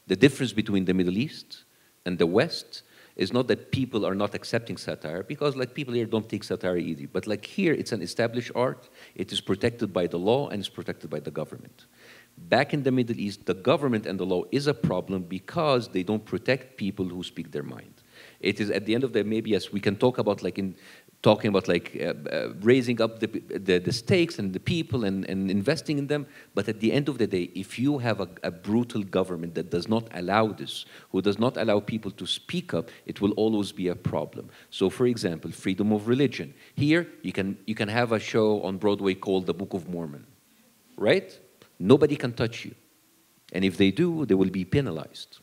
The difference between the Middle East and the West is not that people are not accepting satire, because like people here don't take satire easy. But like here, it's an established art. It is protected by the law and it's protected by the government. Back in the Middle East, the government and the law is a problem because they don't protect people who speak their mind. It is at the end of the day, maybe yes, we can talk about like talking about like raising up the stakes and the people and investing in them. But at the end of the day, if you have a brutal government that does not allow this, who does not allow people to speak up, it will always be a problem. So for example, freedom of religion. Here, you can have a show on Broadway called The Book of Mormon, right? Nobody can touch you. And if they do, they will be penalized.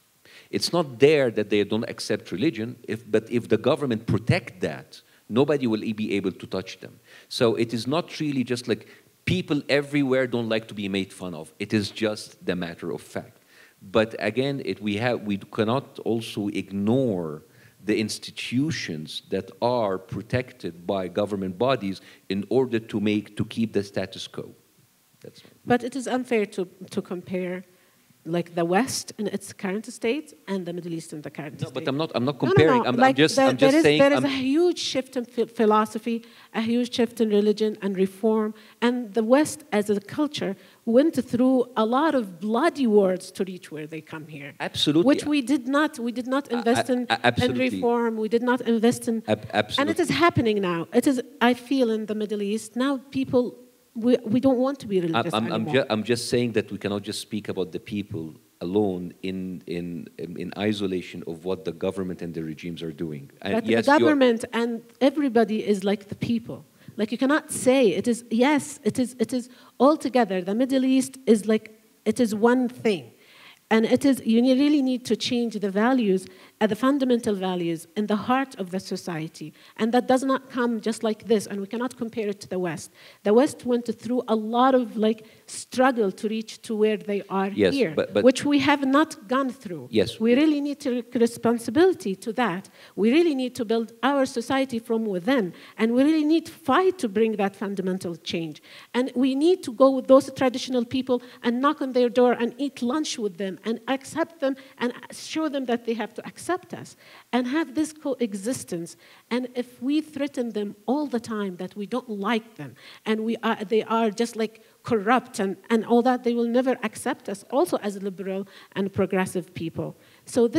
It's not there that they don't accept religion, but if the government protect that, nobody will be able to touch them. So it is not really just like people everywhere don't like to be made fun of. It is just the matter of fact. But again, we cannot also ignore the institutions that are protected by government bodies in order to keep the status quo. But it is unfair to compare like the West in its current state and the Middle East in the current state. No, but I'm not comparing. No. I'm just saying. There is a huge shift in philosophy, a huge shift in religion and reform, and the West as a culture went through a lot of bloody wars to reach where they come here. Absolutely. Which we did not invest in reform. We did not invest in. Absolutely. And it is happening now. It is. I feel in the Middle East now people. We don't want to be religious anymore. I'm just saying that we cannot just speak about the people alone in isolation of what the government and the regimes are doing. And but yes, the government and everybody is like the people. Like you cannot say it is. Yes, it is all together. The Middle East is like it is one thing, and it is. You really need to change the values, the fundamental values in the heart of the society. And that does not come just like this, and we cannot compare it to the West. The West went through a lot of like struggle to reach to where they are here, but which we have not gone through. Yes. We really need to take responsibility to that. We really need to build our society from within, and we really need to fight to bring that fundamental change. And we need to go with those traditional people and knock on their door and eat lunch with them and accept them and show them that they have to accept us and have this coexistence. And if we threaten them all the time that we don't like them and they are just like corrupt and all that, they will never accept us also as liberal and progressive people. So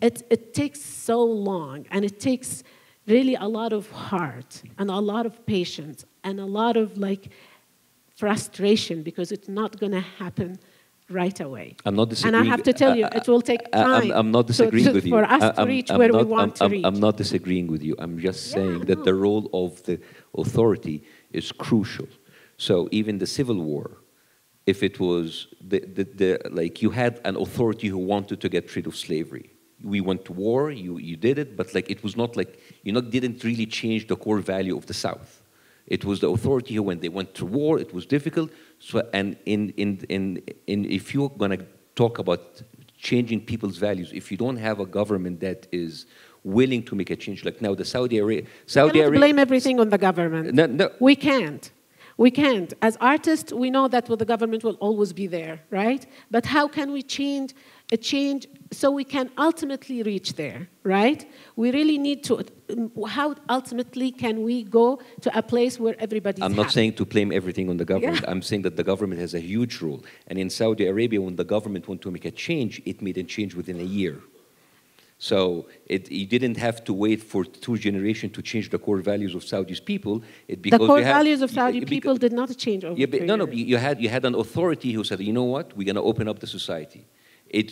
it takes so long, and it takes really a lot of heart and a lot of patience and a lot of like frustration, because it's not going to happen right away. I'm not disagreeing. And I have to tell you, it will take time. I'm not disagreeing with you. For us to reach where we want to reach. I'm not disagreeing with you. I'm just saying that the role of the authority is crucial. So even the Civil War, if it was like you had an authority who wanted to get rid of slavery. We went to war. You did it, but like it was not like didn't really change the core value of the South. It was the authority who, when they went to war, it was difficult. So, and if you're going to talk about changing people's values, if you don't have a government that is willing to make a change, like now the Saudi Arabia, blame everything on the government. No. We can't. We can't. As artists, we know that the government will always be there, right? But how can we change a change so we can ultimately reach there, right? We really need to, how ultimately can we go to a place where everybody's I'm happy? not saying to blame everything on the government. Yeah. I'm saying that the government has a huge role. And in Saudi Arabia, when the government wanted to make a change, it made a change within a year. So you didn't have to wait for 2 generations to change the core values of Saudi's people. The core values of Saudi people did not change over 2 years. You had an authority who said, you know what, we're going to open up the society. It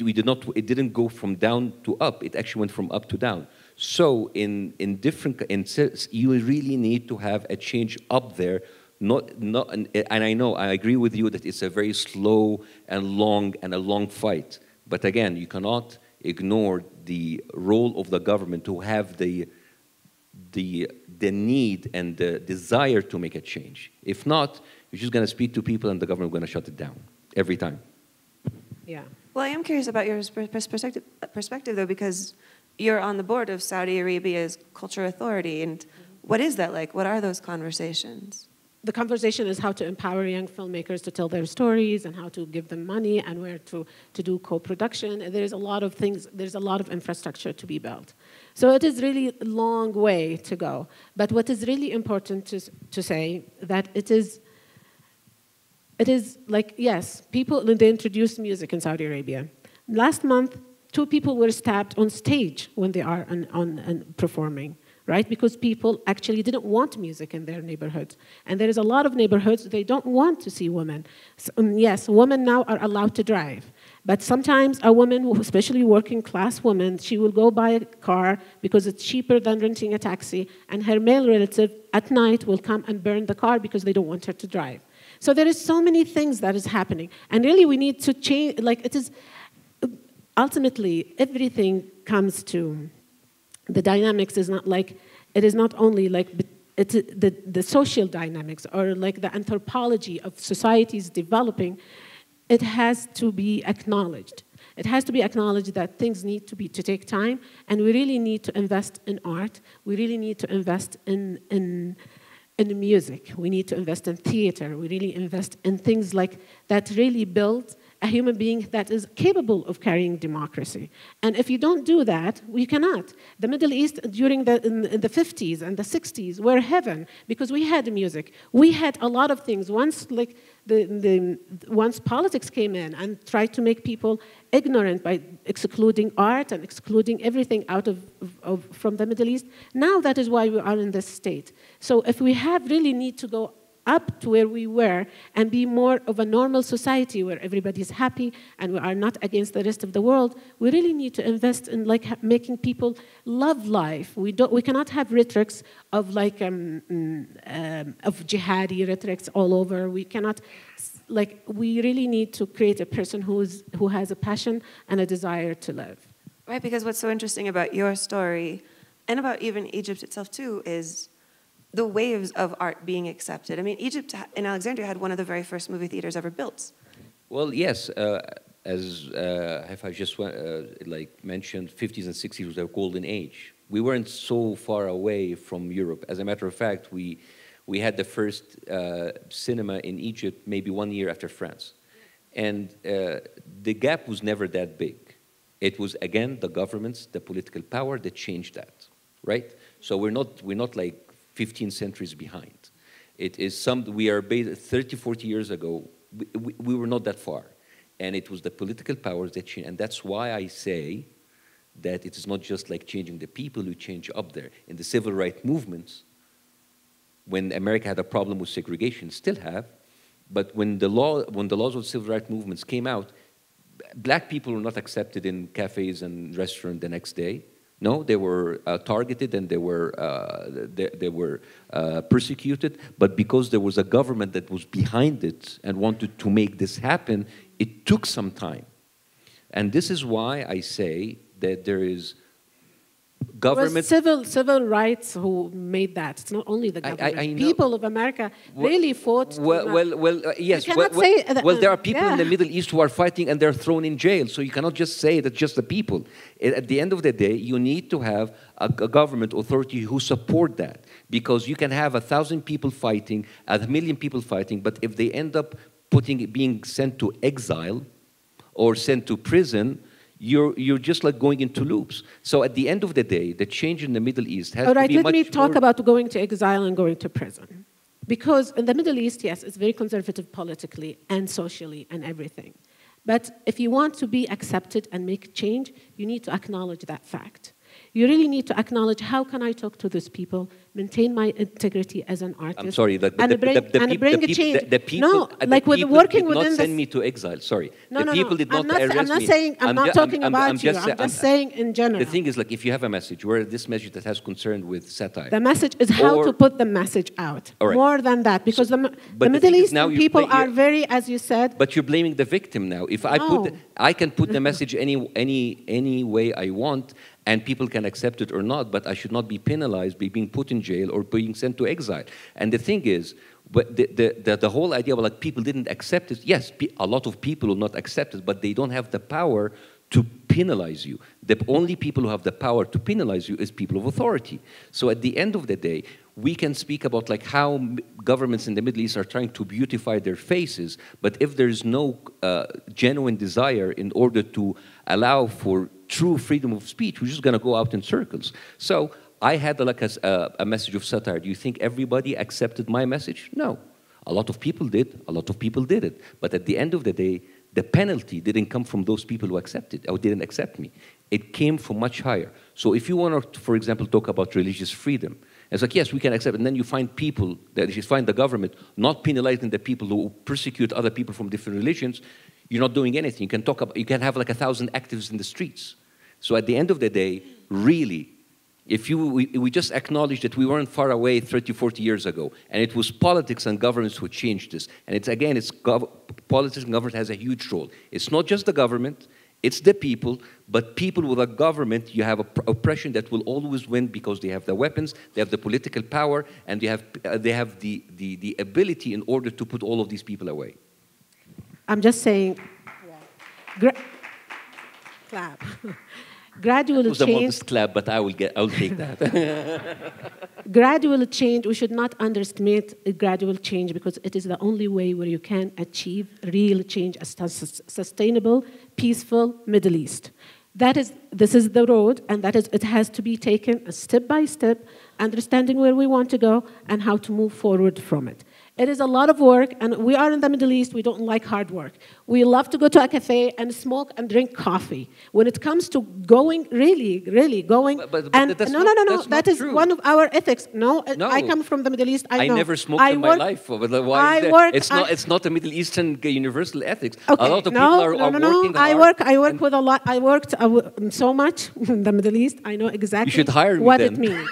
didn't go from down to up. It actually went from up to down. So you really need to have a change up there. And I agree with you that it's a very slow and a long fight. But again, you cannot ignore the role of the government to have the need and the desire to make a change. If not, you're just going to speak to people and the government is going to shut it down every time. Yeah. Well, I am curious about your perspective, though, because you're on the board of Saudi Arabia's Culture Authority, and what is that like? What are those conversations? The conversation is how to empower young filmmakers to tell their stories and how to give them money and where to do co-production. There's a lot of things, there's a lot of infrastructure to be built. So it is really a long way to go. But what is really important to say that it is like, yes, people, they introduced music in Saudi Arabia. Last month, 2 people were stabbed on stage when they are on performing. Right? Because people actually didn't want music in their neighborhoods. And there is a lot of neighborhoods they don't want to see women. So, yes, women now are allowed to drive. But sometimes a woman, especially working class woman, she will go buy a car because it's cheaper than renting a taxi, and her male relative at night will come and burn the car because they don't want her to drive. So there is so many things that is happening. And really we need to change, like it is, ultimately everything comes to, the dynamics is not like, it is not only like it's the social dynamics or like the anthropology of societies developing, it has to be acknowledged. It has to be acknowledged that things need to take time, and we really need to invest in art. We really need to invest in music. We need to invest in theater. We really invest in things like that really build a human being that is capable of carrying democracy. And if you don't do that, we cannot. The Middle East during in the 50s and the 60s were heaven because we had music. We had a lot of things. Once like once politics came in and tried to make people ignorant by excluding art and excluding everything out from the Middle East, now that is why we are in this state. So if we really need to go up to where we were and be more of a normal society where everybody's happy and we are not against the rest of the world, we really need to invest in like making people love life. We cannot have rhetorics of like of jihadi rhetorics all over. We cannot, like, we really need to create a person who has a passion and a desire to live. Right, because what's so interesting about your story and about even Egypt itself too is the waves of art being accepted. I mean, Egypt in Alexandria had one of the very first movie theaters ever built. Well, yes, as Haifaa just mentioned, 50s and 60s was their golden age. We weren't so far away from Europe. As a matter of fact, we had the first cinema in Egypt maybe 1 year after France. And the gap was never that big. It was, again, the governments, the political power that changed that, right? So we're not like 15 centuries behind. It is we are based 30, 40 years ago, we were not that far. And it was the political powers that changed. And that's why I say that it is not just like changing the people who change up there. In the civil rights movements, when America had a problem with segregation, still have, but when the laws of civil rights movements came out, black people were not accepted in cafes and restaurants the next day. No, they were targeted and they were persecuted. But because there was a government that was behind it and wanted to make this happen, it took some time. And this is why I say that there is government. It was civil rights who made that. It's not only the government. I know. People of America really fought. Yes. Well, there are people in the Middle East who are fighting and they're thrown in jail. So you cannot just say that just the people. At the end of the day, you need to have a government authority who support that. Because you can have 1,000 people fighting, 1 million people fighting, but if they end up being sent to exile or sent to prison, you're just like going into loops. So at the end of the day, the change in the Middle East has All to right, be let much me talk more. about going to exile and going to prison. Because in the Middle East, yes, it's very conservative politically and socially and everything. But if you want to be accepted and make change, you need to acknowledge that fact. You really need to acknowledge, how can I talk to these people, maintain my integrity as an artist? I'm sorry, bring a change. The people, no, like the with people working did within not send me to exile. Sorry, No, the people did not arrest me. I'm not saying. I'm not talking about you. I'm just saying in general. The thing is, like, if you have a message, where this message that has concern with satire, the message is how to put the message out. Right. More than that, because the the Middle Eastern people are are very, as you said. But you're blaming the victim now. If I can put the message any way I want, and people can accept it or not, but I should not be penalized by being put in jail or being sent to exile. And the thing is, but the whole idea of like people didn't accept it, yes, a lot of people will not accept it, but they don't have the power to penalize you. The only people who have the power to penalize you is people of authority. So at the end of the day, we can speak about like how governments in the Middle East are trying to beautify their faces, but if there's no genuine desire in order to allow for true freedom of speech, we're just going to go out in circles. So I had like a message of satire. Do you think everybody accepted my message? No. A lot of people did. A lot of people didn't. But at the end of the day, the penalty didn't come from those people who accepted or didn't accept me. It came from much higher. So if you want to, for example, talk about religious freedom, it's like, yes, we can accept it. And then you find people, that you find the government not penalizing the people who persecute other people from different religions, you're not doing anything. You can talk about, you can have like 1,000 activists in the streets. So at the end of the day, really, if we just acknowledge that we weren't far away 30, 40 years ago, and it was politics and governments who changed this. And it's, again, politics and government has a huge role. It's not just the government, it's the people, but people with a government, you have oppression that will always win because they have the weapons, they have the political power, and they have the ability in order to put all of these people away. I'm just saying, clap. Gradual it was change. a modest clap, but I'll take that. Gradual change, we should not underestimate a gradual change because it is the only way where you can achieve real change, a sustainable, peaceful Middle East. This is the road, and it has to be taken step by step, understanding where we want to go and how to move forward from it. It is a lot of work, and we are in the Middle East, we don't like hard work. We love to go to a cafe and smoke and drink coffee. When it comes to going, really going, that is one of our ethics. No, I come from the Middle East, I know. I never smoked in my life. It's not a Middle Eastern universal ethics. Okay, a lot of people are working hard. I work with a lot. I worked so much in the Middle East, I know exactly you should hire me what then. it means.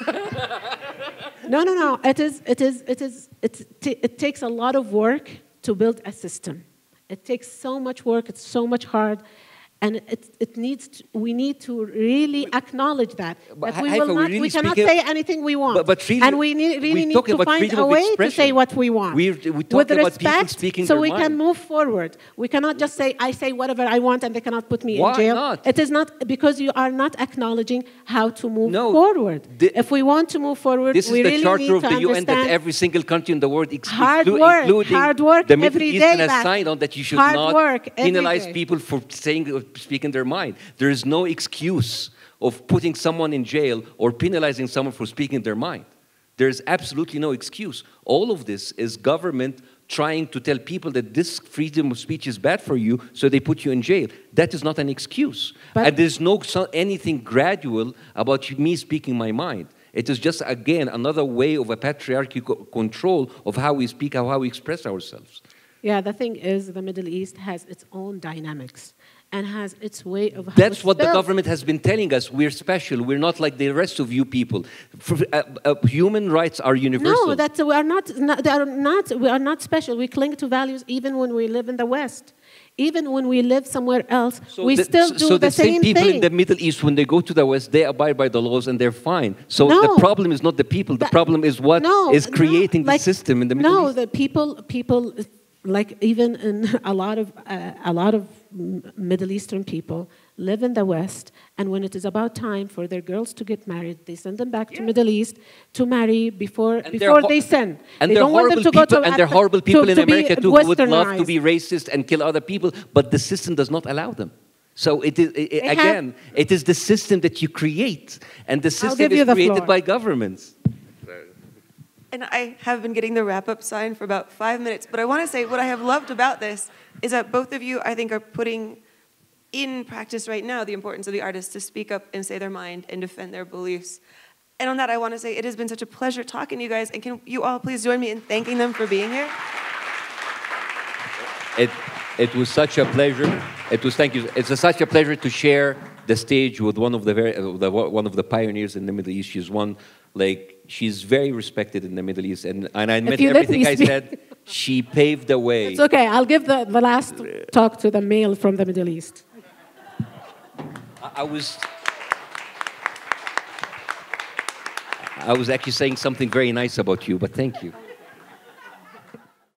No. It takes a lot of work to build a system. It takes so much work. It's so much hard, and we need to really acknowledge that. But we cannot say anything we want. But really, and we really need to find a way to say what we want. We talk about people speaking so their we mind. can move forward. We cannot just say, I say whatever I want and they cannot put me Why in jail. not? It is not because you are not acknowledging how to move forward. If we want to move forward, this we is the really charter need of to the UN understand that every single country in the world, hard including work the Middle every Eastern, day, has signed on that you should hard not work every penalize day. people for speaking their mind. There is no excuse of putting someone in jail or penalizing someone for speaking their mind. There is absolutely no excuse. All of this is government trying to tell people that this freedom of speech is bad for you, so they put you in jail. That is not an excuse. And there's no anything gradual about me speaking my mind. It is just, again, another way of a patriarchal control of how we speak, how we express ourselves. Yeah, the thing is, the Middle East has its own dynamics and has its way of how That's what built. The government has been telling us. We're special. We're not like the rest of you people. Human rights are universal. No, that we are not special. We cling to values even when we live in the West. Even when we live somewhere else, we still do the same thing. So the same people in the Middle East, when they go to the West, they abide by the laws and they're fine. So the problem is not the people. The problem is what is creating the system in the Middle East. No, the people, like even in a lot of Middle Eastern people live in the West, and when it is about time for their girls to get married, they send them back to Middle East to marry before they send. And they they're don't want them to go to and they're horrible people in America too, who would love to westernized. be racist and kill other people, but the system does not allow them. So again, it is the system that you create, and the system is created by governments. And I have been getting the wrap-up sign for about 5 minutes, but I want to say what I have loved about this is that both of you, I think, are putting in practice right now the importance of the artists to speak up and say their mind and defend their beliefs. And on that, I want to say it has been such a pleasure talking to you guys, and can you all please join me in thanking them for being here? It was such a pleasure. Thank you. It's such a pleasure to share the stage with one of the pioneers in the Middle East. She's very respected in the Middle East, and I admit everything I said. She paved the way. It's okay. I'll give the last talk to the male from the Middle East. I was actually saying something very nice about you, but thank you.